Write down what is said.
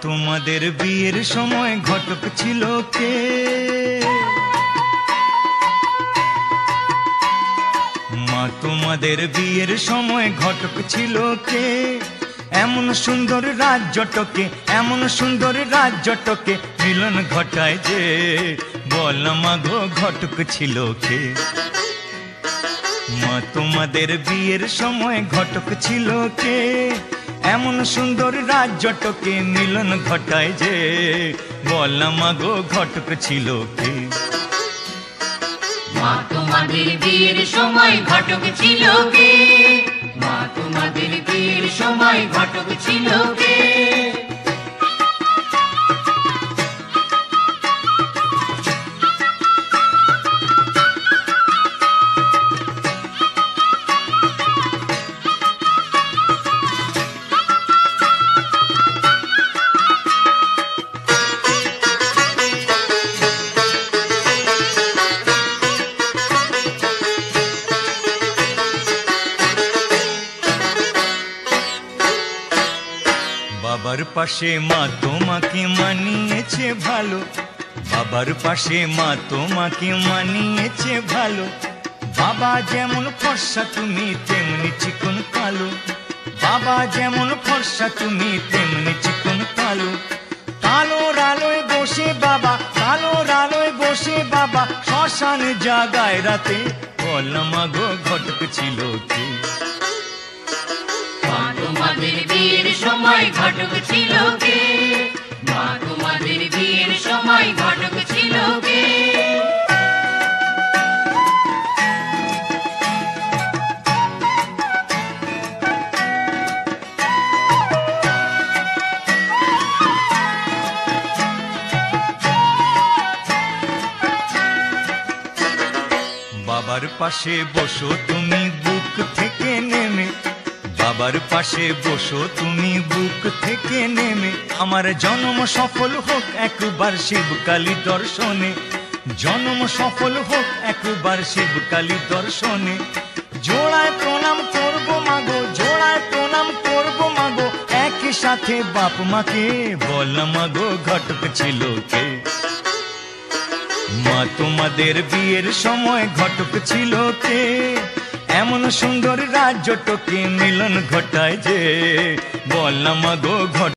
তোমাদের বিয়ের সময় ঘটক ছিল কে? মা তোমাদের বিয়ের সময় ঘটক ছিল কে? এমন সুন্দর রাজ্যটকে, এমন সুন্দর রাজ্যটকে মিলন ঘটায় যে, বল মা গো ঘটক ছিল কে? মা তোমাদের বিয়ের সময় ঘটক ছিল কে? এমন সুন্দর রাজ্যটকে মিলন ঘটায় যে, বল মা গো ঘটক ছিল কে? মা তোমাদের বিয়ের সময় ঘটক ছিল কে? মা তোমাদের বিয়ের সময় ঘটক ছিল কে? বাবার পাশে মা তোমাকে মানিয়েছে ভালো, বাবার পাশে মা তোমাকে মানিয়েছে ভালো। বাবা যেমন ফর্সা তুমি তেমনি চিকন কালো, বাবা যেমন ফর্সা তুমি তেমনি চিকন কালো। কালোর আলোয় বসে বাবা, কালোর আলোয় বসে বাবা শ্মশান জাগায় রাতে, বল মা গো ঘটক ছিল কে? মা তোমাদের বিয়ের সময় ঘটক ছিল কে? মা তোমাদের বিয়ের সময় ঘটক ছিল কে? বাবার পাশে বসো তুমি বুক থেকে নেমে, বাবার পাশে বসো তুমি বুক থেকে নেমে। আমার জন্ম সফল হোক একবার শিবকালী দর্শনে, জন্ম সফল হোক একবার শিবকালী দর্শনে। জোড়ায় প্রণাম করবো মাগো, জোড়ায় প্রণাম করবো মাগো, একই সাথে বাপ মাকে, বল মাগো ঘটক ছিল কে? মা তোমাদের বিয়ের সময় ঘটক ছিল কে? এমন সুন্দর রাজ্যটকে মিলন ঘটায় যে, বল মা গো ঘটক